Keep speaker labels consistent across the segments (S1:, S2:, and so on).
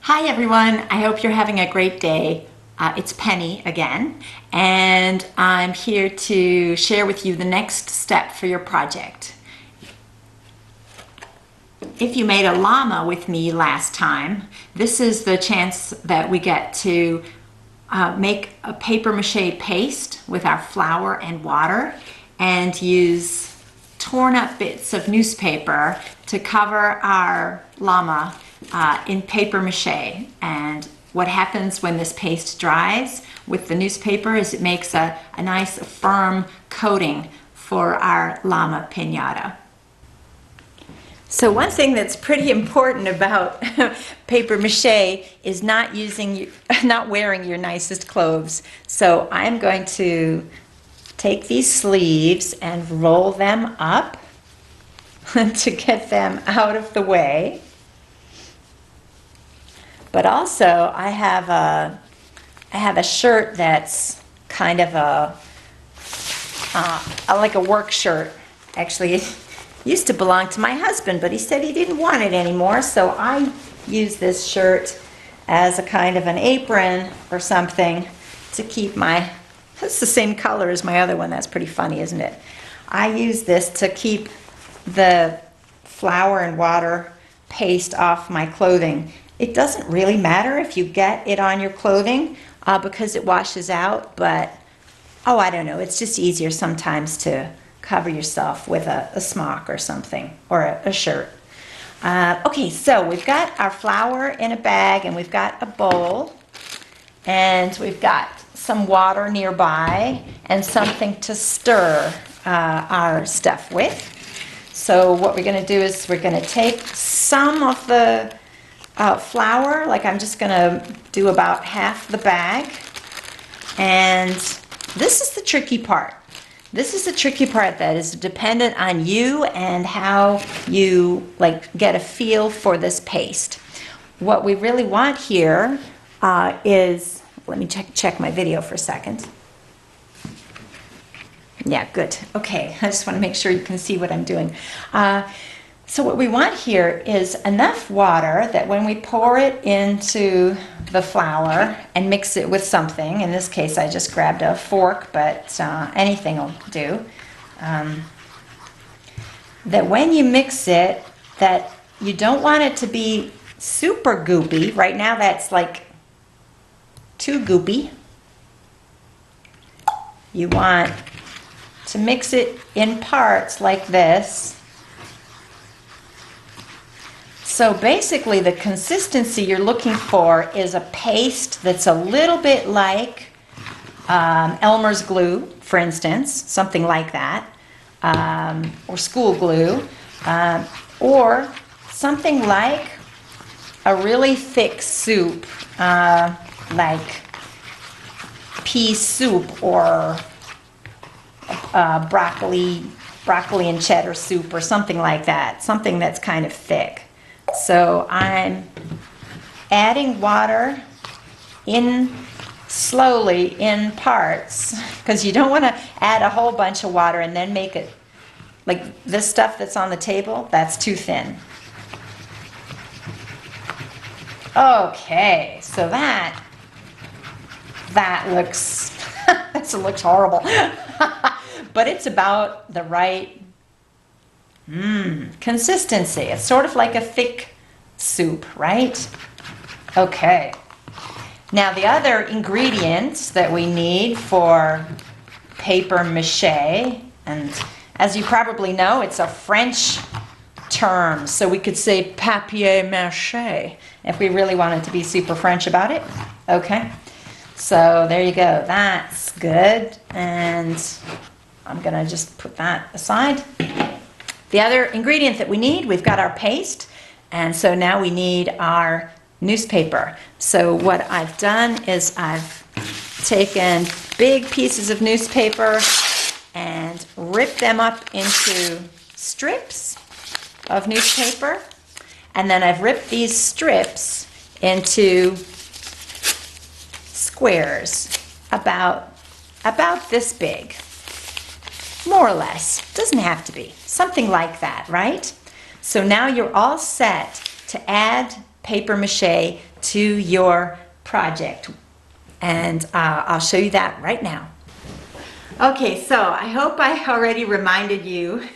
S1: Hi everyone, I hope you're having a great day. It's Penny again, and I'm here to share with you the next step for your project. If you made a llama with me last time, this is the chance that we get to make a paper mache paste with our flour and water and use torn up bits of newspaper to cover our llama in paper mache. And what happens when this paste dries with the newspaper is it makes a nice firm coating for our llama pinata. So one thing that's pretty important about paper mache is not wearing your nicest clothes. So I'm going to take these sleeves and roll them up to get them out of the way. But also I have a shirt that's kind of like a work shirt. Actually, it used to belong to my husband, but he said he didn't want it anymore, so I use this shirt as a kind of an apron or something to keep my, it's the same color as my other one. That's pretty funny, isn't it? I use this to keep the flour and water paste off my clothing. It doesn't really matter if you get it on your clothing because it washes out, but oh, I don't know, it's just easier sometimes to cover yourself with a smock or something, or a shirt. Okay, so we've got our flour in a bag and we've got a bowl and we've got some water nearby and something to stir our stuff with. So what we're going to do is we're going to take some of the flour, like I'm just going to do about half the bag, and this is the tricky part. This is the tricky part that is dependent on you and how you get a feel for this paste. What we really want here is, let me check my video for a second. Yeah, good. Okay, I just want to make sure you can see what I'm doing. So what we want here is enough water that when we pour it into the flour and mix it with something, in this case I just grabbed a fork, but anything will do, that when you mix it, that you don't want it to be super goopy. Right now that's like too goopy. You want to mix it in parts like this. So basically the consistency you're looking for is a paste that's a little bit like Elmer's glue, for instance, something like that, or school glue, or something like a really thick soup, like pea soup or broccoli and cheddar soup or something like that, something that's kind of thick. So I'm adding water in slowly in parts, because you don't want to add a whole bunch of water and then make it like this stuff that's on the table, that's too thin. Okay, so that looks that looks horrible. But it's about the right consistency. It's sort of like a thick soup, right? Okay. Now the other ingredients that we need for paper mache, and as you probably know, it's a French term, so we could say papier mâché if we really wanted to be super French about it. Okay. So there you go. That's good. And I'm going to just put that aside. The other ingredient that we need, we've got our paste, and so now we need our newspaper. So what I've done is I've taken big pieces of newspaper and ripped them up into strips of newspaper, and then I've ripped these strips into squares about this big. More or less. Doesn't have to be. Something like that, right? So now you're all set to add paper mache to your project. And I'll show you that right now. Okay, so I hope I already reminded you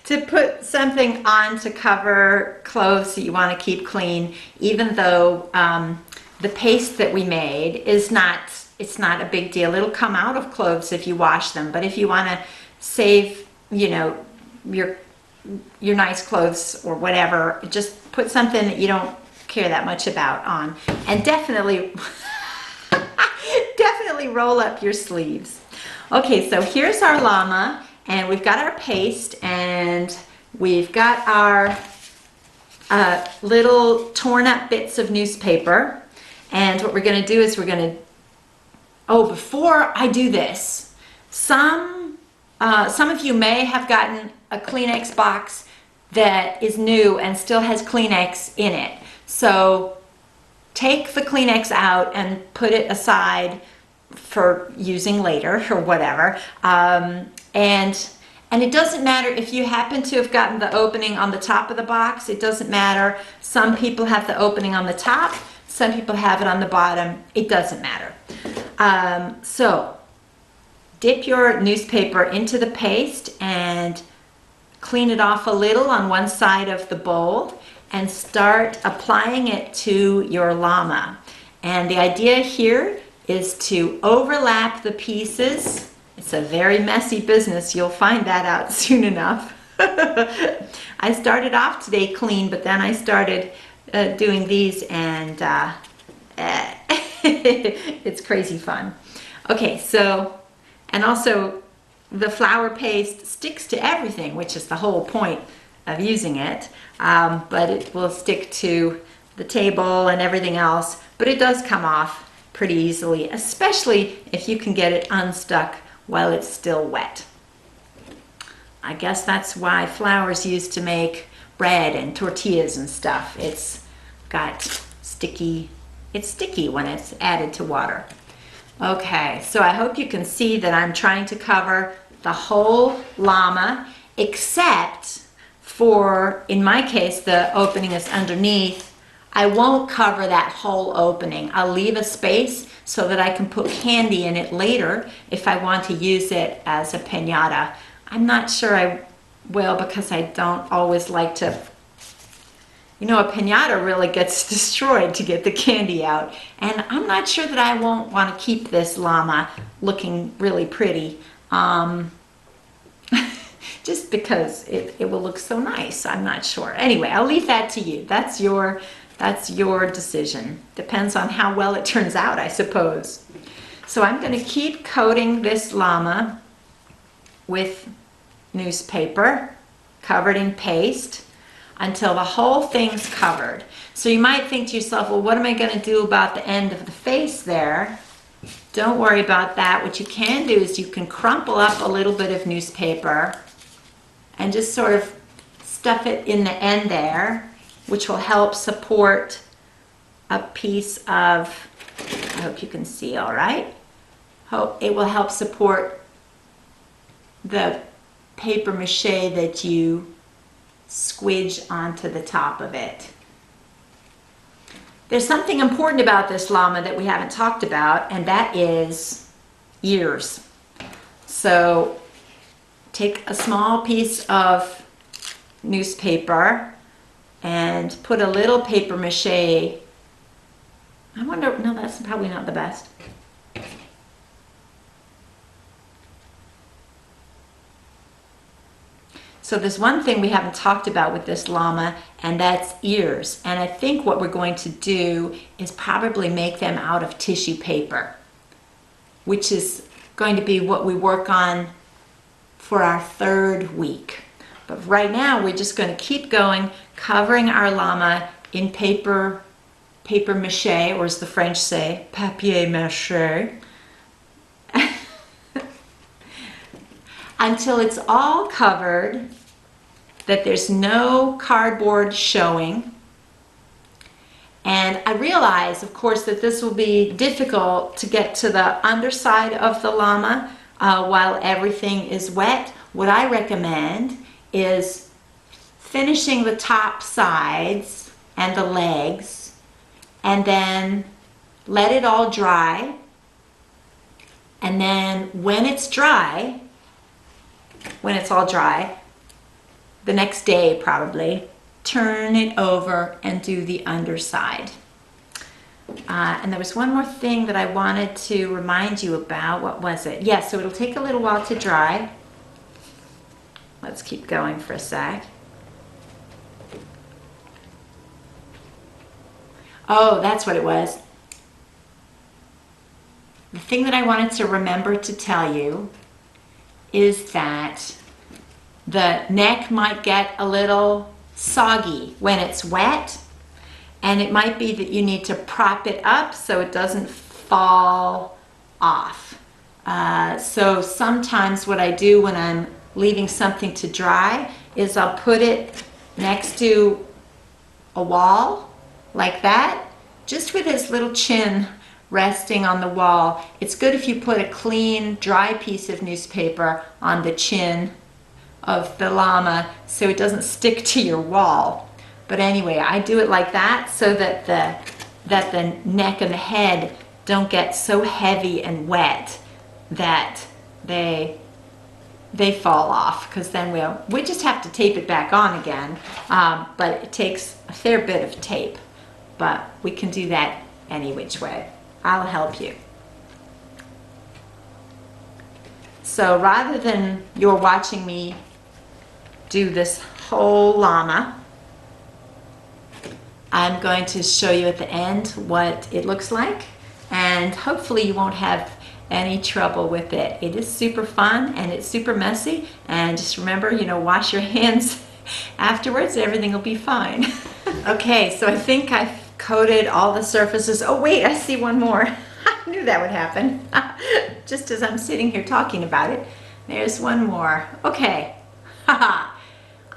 S1: to put something on to cover clothes that you want to keep clean, even though the paste that we made is not, it's not a big deal. It'll come out of clothes if you wash them, but if you want to save, you know, your nice clothes or whatever, just put something that you don't care that much about on. And definitely, definitely roll up your sleeves. Okay, so here's our llama, and we've got our paste, and we've got our little torn up bits of newspaper. And what we're going to do is we're going to, oh, before I do this, some of you may have gotten a Kleenex box that is new and still has Kleenex in it. So take the Kleenex out and put it aside for using later or whatever. And it doesn't matter if you happen to have gotten the opening on the top of the box. It doesn't matter. Some people have the opening on the top. Some people have it on the bottom. It doesn't matter. So dip your newspaper into the paste and clean it off a little on one side of the bowl and start applying it to your llama. And the idea here is to overlap the pieces. It's a very messy business. You'll find that out soon enough. I started off today clean, but then I started doing these, and it's crazy fun. Okay, so, and also the flour paste sticks to everything, which is the whole point of using it, but it will stick to the table and everything else, but it does come off pretty easily, especially if you can get it unstuck while it's still wet. I guess that's why flour is used to make bread and tortillas and stuff. It's got sticky, it's sticky when it's added to water. Okay, so I hope you can see that I'm trying to cover the whole llama, except for, in my case, the opening is underneath. I won't cover that whole opening. I'll leave a space so that I can put candy in it later if I want to use it as a pinata. I'm not sure I will, because I don't always like to, you know, a pinata really gets destroyed to get the candy out. And I'm not sure that I won't want to keep this llama looking really pretty. Just because it will look so nice. I'm not sure. Anyway, I'll leave that to you. That's your decision. Depends on how well it turns out, I suppose. So I'm going to keep coating this llama with newspaper covered in paste until the whole thing's covered. So you might think to yourself, well, what am I going to do about the end of the face there? Don't worry about that. What you can do is you can crumple up a little bit of newspaper and just sort of stuff it in the end there, which will help support a piece of, I hope you can see all right. It will help support the paper mache that you squidge onto the top of it. There's something important about this llama that we haven't talked about, and that is ears. So take a small piece of newspaper and put a little paper mache. I wonder, no, that's probably not the best. So there's one thing we haven't talked about with this llama, and that's ears. And I think what we're going to do is probably make them out of tissue paper, which is going to be what we work on for our third week. But right now we're just going to keep going, covering our llama in paper mache, or as the French say, papier mache, until it's all covered, that there's no cardboard showing. And I realize, of course, that this will be difficult to get to the underside of the llama while everything is wet. What I recommend is finishing the top sides and the legs, and then let it all dry. And then when it's dry, when it's all dry, the next day probably, turn it over and do the underside. And there was one more thing that I wanted to remind you about. What was it? Yes, so it'll take a little while to dry. Let's keep going for a sec. Oh, that's what it was. The thing that I wanted to remember to tell you is that the neck might get a little soggy when it's wet, and it might be that you need to prop it up so it doesn't fall off. So sometimes what I do when I'm leaving something to dry is I'll put it next to a wall like that, just with his little chin resting on the wall. It's good if you put a clean, dry piece of newspaper on the chin of the llama so it doesn't stick to your wall. But anyway, I do it like that so that the neck and the head don't get so heavy and wet that they fall off, because then we just have to tape it back on again. But it takes a fair bit of tape, but we can do that any which way. I'll help you. So rather than you're watching me do this whole llama, I'm going to show you at the end what it looks like, and hopefully you won't have any trouble with it. It is super fun and it's super messy, and just remember, wash your hands afterwards. Everything will be fine. Okay, so I think I've coated all the surfaces. Oh wait, I see one more. I knew that would happen. Just as I'm sitting here talking about it, there's one more. Okay.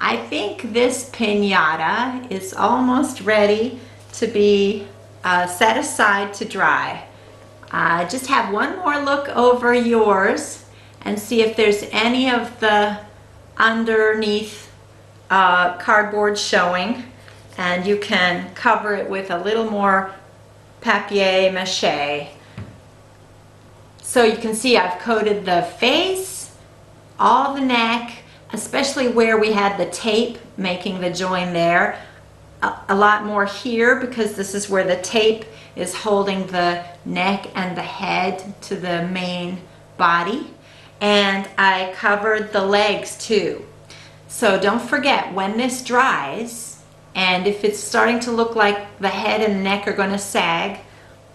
S1: I think this pinata is almost ready to be set aside to dry. Just have one more look over yours and see if there's any of the underneath cardboard showing, and you can cover it with a little more papier-mâché. So you can see I've coated the face, all the neck, especially where we had the tape making the join there. A lot more here because this is where the tape is holding the neck and the head to the main body. And I covered the legs too. So don't forget, when this dries, and if it's starting to look like the head and the neck are going to sag,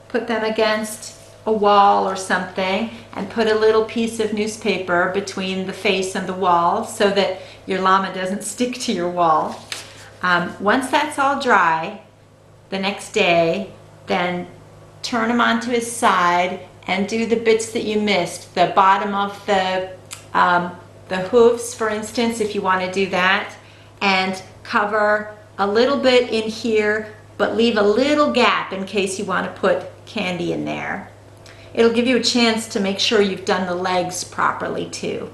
S1: put them against a wall or something and put a little piece of newspaper between the face and the wall so that your llama doesn't stick to your wall. Once that's all dry, the next day, then turn him onto his side and do the bits that you missed. The bottom of the hoofs, for instance, if you want to do that, and cover a little bit in here, but leave a little gap in case you want to put candy in there. It'll give you a chance to make sure you've done the legs properly too.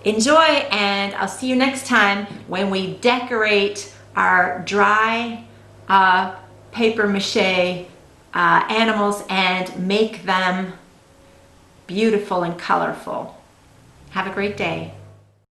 S1: Enjoy, and I'll see you next time when we decorate our dry papier-mâché animals and make them beautiful and colorful. Have a great day.